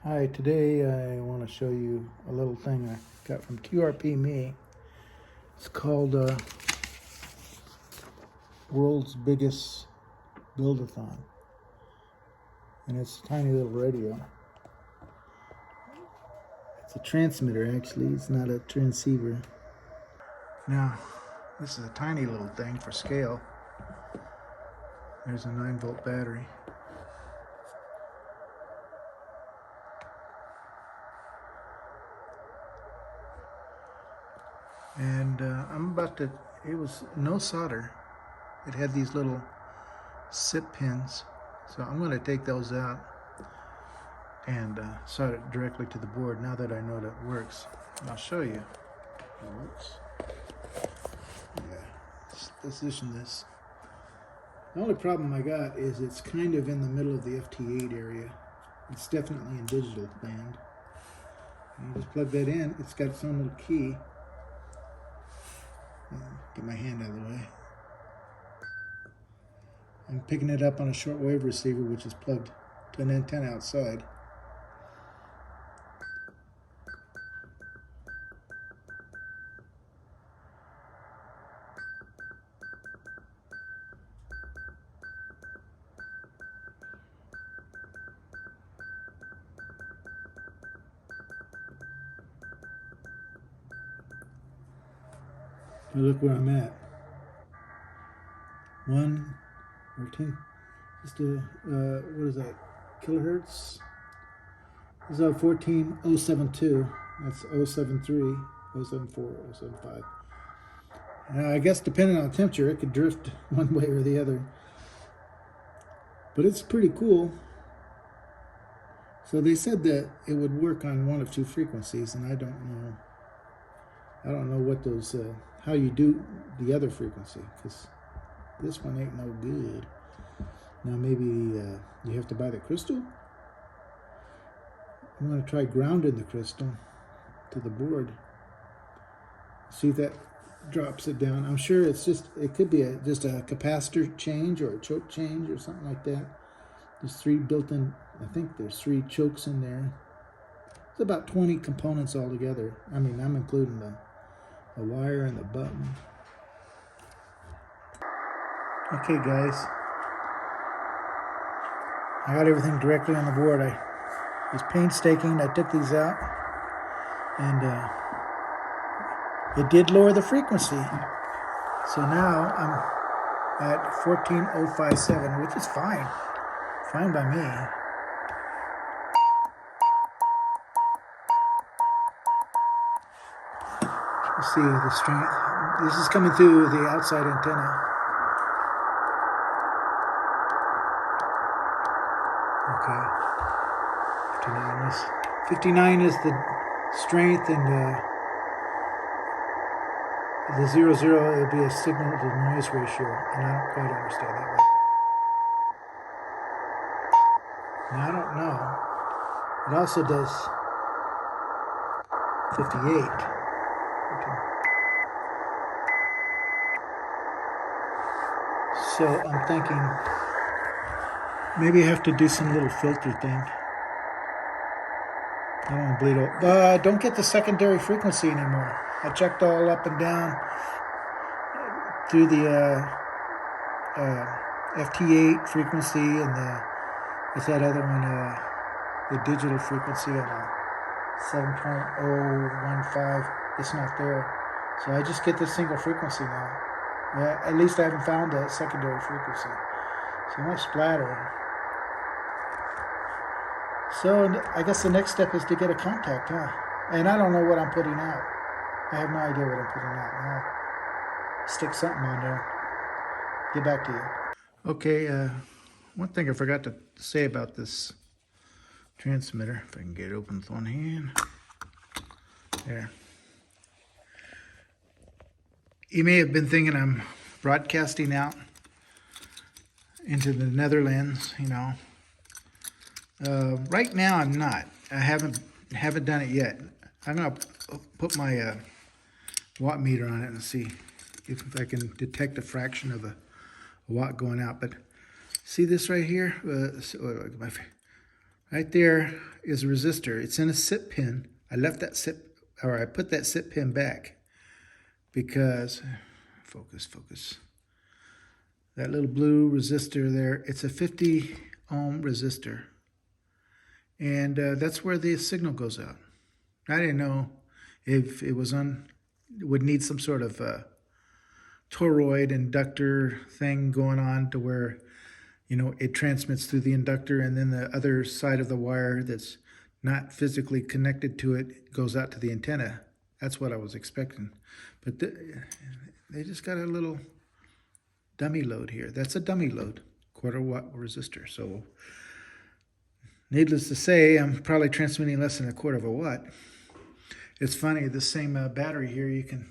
Hi, today I want to show you a little thing I got from QRPME. It's called World's Biggest Buildathon. And it's a tiny little radio. It's a transmitter actually, it's not a transceiver. Now, this is a tiny little thing for scale. There's a 9-volt battery. And I'm about to, it was no solder. It had these little SIP pins. So I'm going to take those out and solder it directly to the board now that I know that it works. And I'll show you it works. Yeah, let's position this. The only problem I got is it's kind of in the middle of the FT8 area. It's definitely in digital band. And you just plug that in. It's got its own little key. Get my hand out of the way. I'm picking it up on a shortwave receiver, which is plugged to an antenna outside. Look where I'm at. 1 or 10, just a, what is that, kilohertz? This is 14072, that's 073, 074, 075. Now, I guess depending on the temperature, it could drift one way or the other. But it's pretty cool. So they said that it would work on one of 2 frequencies, and I don't know what those, how you do the other frequency, because this one ain't no good. Now maybe you have to buy the crystal? I'm going to try grounding the crystal to the board. See if that drops it down. I'm sure it's just, it could be just a capacitor change or a choke change or something like that. There's 3 built-in, I think there's 3 chokes in there. It's about 20 components altogether. I mean, I'm including the wire and the button. Okay guys, I got everything directly on the board. I was painstaking. I took these out and it did lower the frequency. So now I'm at 14057, which is fine. Fine by me. Let's see the strength. This is coming through the outside antenna. Okay. 59 is the strength, and the 00 it'll be a signal to noise ratio, and I don't quite understand that one. Now I don't know. It also does 58. Okay. So I'm thinking maybe I have to do some little filter thing. I don't want to bleed out. Don't get the secondary frequency anymore. I checked all up and down through the FT8 frequency and what's that other one? The digital frequency on a 7.015. It's not there. So I just get this single frequency now. Yeah, at least I haven't found a secondary frequency. So I might splatter. So I guess the next step is to get a contact, huh? And I don't know what I'm putting out. I have no idea what I'm putting out. I'll stick something on there. Get back to you. Okay, one thing I forgot to say about this transmitter, if I can get it open with one hand. There. You may have been thinking I'm broadcasting out into the Netherlands, you know. Right now I'm not. I haven't done it yet. I'm gonna put my watt meter on it and see if I can detect a fraction of a watt going out. But see this right here? Right there is a resistor. It's in a SIP pin. I left that SIP, or I put that SIP pin back because, focus. That little blue resistor there, it's a 50 ohm resistor. And that's where the signal goes out. I didn't know if it was would need some sort of toroid inductor thing going on to where, you know, it transmits through the inductor and then the other side of the wire that's not physically connected to it goes out to the antenna. That's what I was expecting. But they just got a little dummy load here. That's a dummy load, 1/4 watt resistor. So needless to say, I'm probably transmitting less than 1/4 watt. It's funny, the same battery here, you can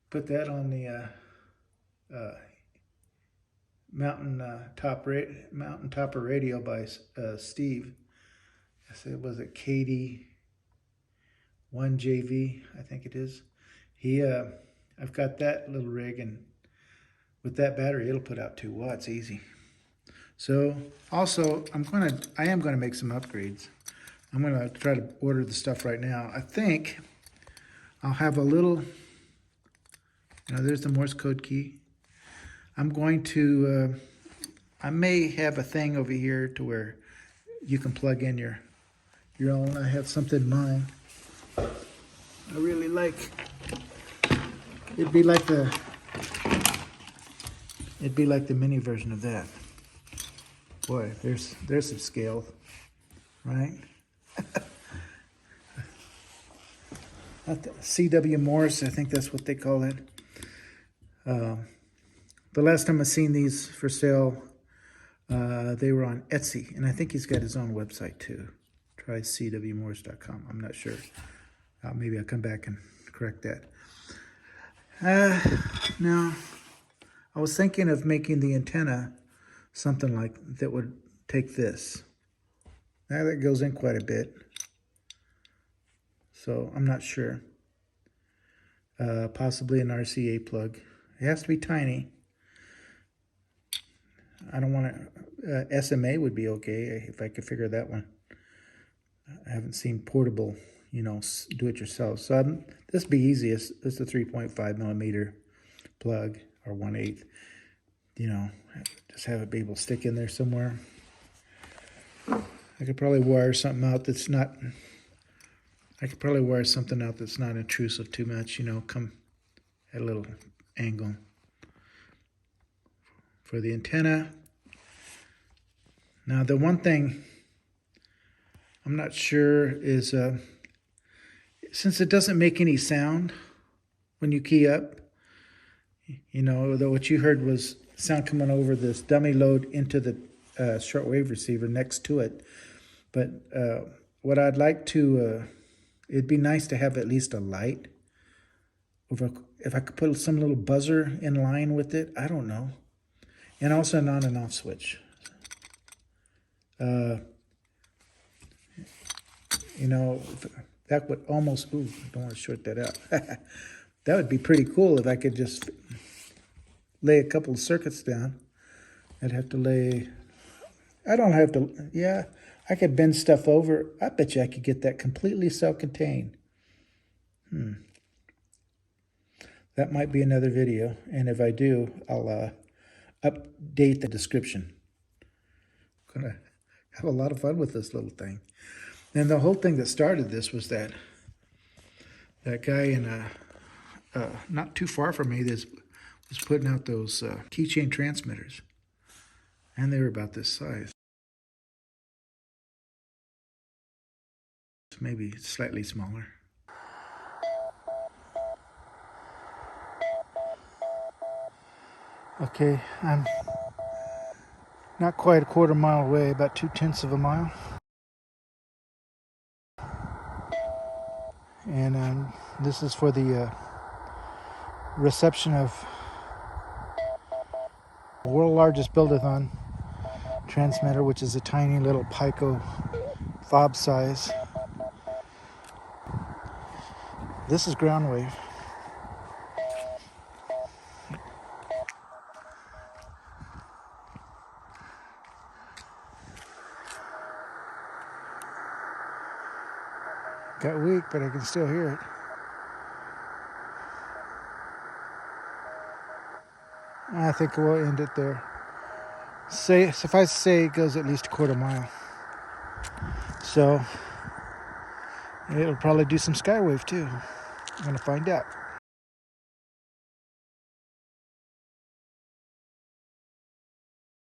put that on the Mountain Topper radio by Steve. I said, was it KD1JV? I think it is. I've got that little rig, and with that battery, it'll put out 2 watts easy. So also, I am gonna make some upgrades. I'm gonna try to order the stuff right now. I think I'll have a little, there's the Morse code key. I'm going to, I may have a thing over here to where you can plug in your own. I have something in mind. I really like, it'd be like the mini version of that. Boy, there's some scale, right? CW Morse, I think that's what they call it. The last time I seen these for sale, they were on Etsy, and I think he's got his own website too. Try cwmorse.com. I'm not sure. Maybe I'll come back and correct that. Now, I was thinking of making the antenna something like that would take this. Now that goes in quite a bit, so I'm not sure. Possibly an RCA plug. It has to be tiny. I don't want to, SMA would be okay if I could figure that one. I haven't seen portable, do it yourself. So this would be easiest. This is a 3.5 millimeter plug, or 1/8. Just have it be able to stick in there somewhere. I could probably wire something out that's not, intrusive too much, come at a little angle. For the antenna. Now the one thing I'm not sure is, since it doesn't make any sound when you key up, though what you heard was sound coming over this dummy load into the shortwave receiver next to it. But what I'd like to, it'd be nice to have at least a light. If I could put some little buzzer in line with it, I don't know. And also an on and off switch. That would almost, I don't want to short that out. That would be pretty cool if I could just lay a couple of circuits down. I'd have to lay, I don't have to, yeah, I could bend stuff over. I bet you I could get that completely self-contained. That might be another video, and if I do, I'll update the description. I'm gonna have a lot of fun with this little thing. And the whole thing that started this was that guy in not too far from me was putting out those keychain transmitters, and they were about this size, maybe slightly smaller. Okay, I'm not quite a 1/4 mile away, about 2/10 of a mile. And this is for the reception of the world's largest Buildathon transmitter, which is a tiny little Pico fob size. This is ground wave. Got weak, but I can still hear it. I think we'll end it there. Suffice to say, it goes at least a quarter mile. So it'll probably do some skywave too. I'm gonna find out.